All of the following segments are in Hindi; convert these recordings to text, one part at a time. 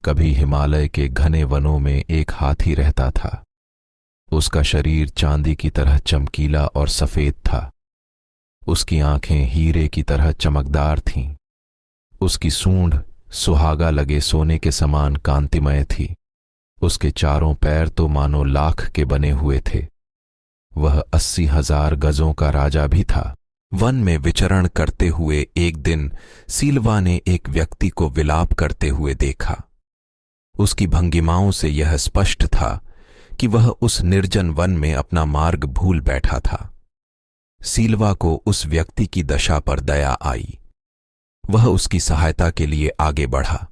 कभी हिमालय के घने वनों में एक हाथी रहता था। उसका शरीर चांदी की तरह चमकीला और सफेद था। उसकी आंखें हीरे की तरह चमकदार थीं। उसकी सूंड सुहागा लगे सोने के समान कांतिमय थी। उसके चारों पैर तो मानो लाख के बने हुए थे। वह 80,000 गजों का राजा भी था। वन में विचरण करते हुए एक दिन सीलवा ने एक व्यक्ति को विलाप करते हुए देखा। उसकी भंगिमाओं से यह स्पष्ट था कि वह उस निर्जन वन में अपना मार्ग भूल बैठा था। सीलवा को उस व्यक्ति की दशा पर दया आई। वह उसकी सहायता के लिए आगे बढ़ा,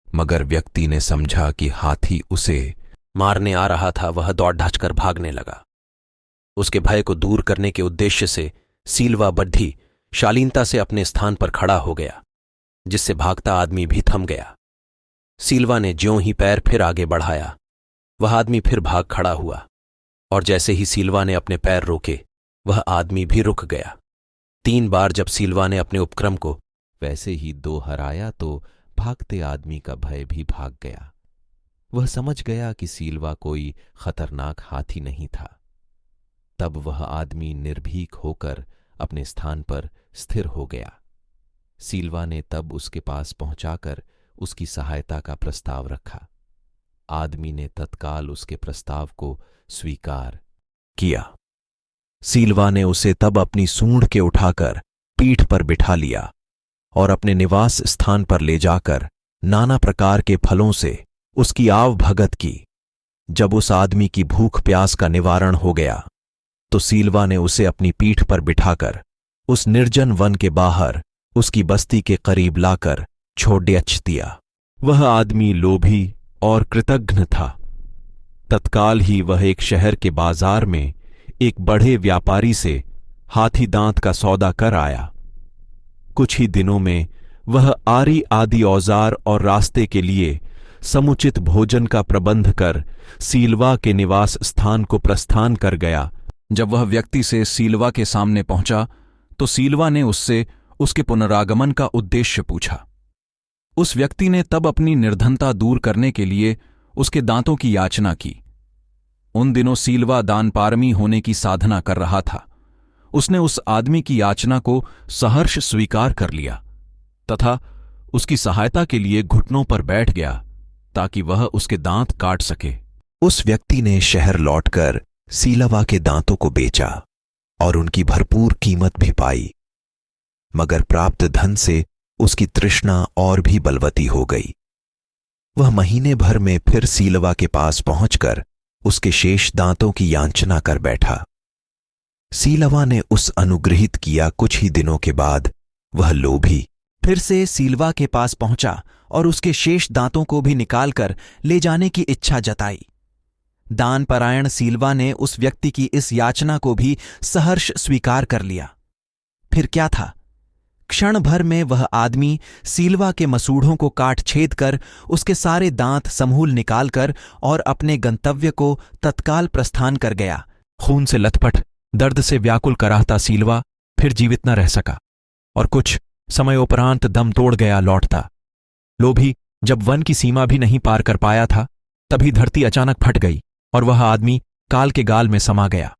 मगर व्यक्ति ने समझा कि हाथी उसे मारने आ रहा था। वह दौड़ ढांचकर भागने लगा। उसके भय को दूर करने के उद्देश्य से सीलवा बड्ढी शालीनता से अपने स्थान पर खड़ा हो गया, जिससे भागता आदमी भी थम गया। सीलवा ने ज्यों ही पैर फिर आगे बढ़ाया, वह आदमी फिर भाग खड़ा हुआ, और जैसे ही सीलवा ने अपने पैर रोके, वह आदमी भी रुक गया। 3 बार जब सीलवा ने अपने उपक्रम को वैसे ही दोहराया तो भागते आदमी का भय भी भाग गया। वह समझ गया कि सीलवा कोई खतरनाक हाथी नहीं था। तब वह आदमी निर्भीक होकर अपने स्थान पर स्थिर हो गया। सीलवा ने तब उसके पास पहुंचाकर उसकी सहायता का प्रस्ताव रखा। आदमी ने तत्काल उसके प्रस्ताव को स्वीकार किया। सीलवा ने उसे तब अपनी सूंड के उठाकर पीठ पर बिठा लिया और अपने निवास स्थान पर ले जाकर नाना प्रकार के फलों से उसकी आव भगत की। जब उस आदमी की भूख प्यास का निवारण हो गया तो सीलवा ने उसे अपनी पीठ पर बिठाकर उस निर्जन वन के बाहर उसकी बस्ती के करीब लाकर छोड़ दिया। वह आदमी लोभी और कृतघ्न था। तत्काल ही वह एक शहर के बाजार में एक बड़े व्यापारी से हाथी दांत का सौदा कर आया। कुछ ही दिनों में वह आरी आदि औजार और रास्ते के लिए समुचित भोजन का प्रबंध कर सीलवा के निवास स्थान को प्रस्थान कर गया। जब वह व्यक्ति से सीलवा के सामने पहुंचा तो सीलवा ने उससे उसके पुनरागमन का उद्देश्य पूछा। उस व्यक्ति ने तब अपनी निर्धनता दूर करने के लिए उसके दांतों की याचना की। उन दिनों सीलवा दानपारमी होने की साधना कर रहा था। उसने उस आदमी की याचना को सहर्ष स्वीकार कर लिया तथा उसकी सहायता के लिए घुटनों पर बैठ गया ताकि वह उसके दांत काट सके। उस व्यक्ति ने शहर लौटकर सीलवा के दांतों को बेचा और उनकी भरपूर कीमत भी पाई, मगर प्राप्त धन से उसकी तृष्णा और भी बलवती हो गई। वह महीने भर में फिर सीलवा के पास पहुंचकर उसके शेष दांतों की याचना कर बैठा। सीलवा ने उस अनुग्रहित किया। कुछ ही दिनों के बाद वह लोभी फिर से सीलवा के पास पहुंचा और उसके शेष दांतों को भी निकालकर ले जाने की इच्छा जताई। दानपरायण सीलवा ने उस व्यक्ति की इस याचना को भी सहर्ष स्वीकार कर लिया। फिर क्या था, क्षण भर में वह आदमी सीलवा के मसूढ़ों को काट छेद कर उसके सारे दांत समूल निकालकर और अपने गंतव्य को तत्काल प्रस्थान कर गया। खून से लथपथ, दर्द से व्याकुल कराहता सीलवा फिर जीवित न रह सका और कुछ समयोपरांत दम तोड़ गया लौटता। लोभी जब वन की सीमा भी नहीं पार कर पाया था, तभी धरती अचानक फट गई और वह आदमी काल के गाल में समा गया।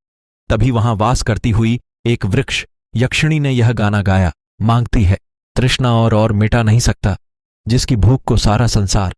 तभी वहां वास करती हुई एक वृक्ष यक्षिणी ने यह गाना गाया। मांगती है तृष्णा और मिटा नहीं सकता, जिसकी भूख को सारा संसार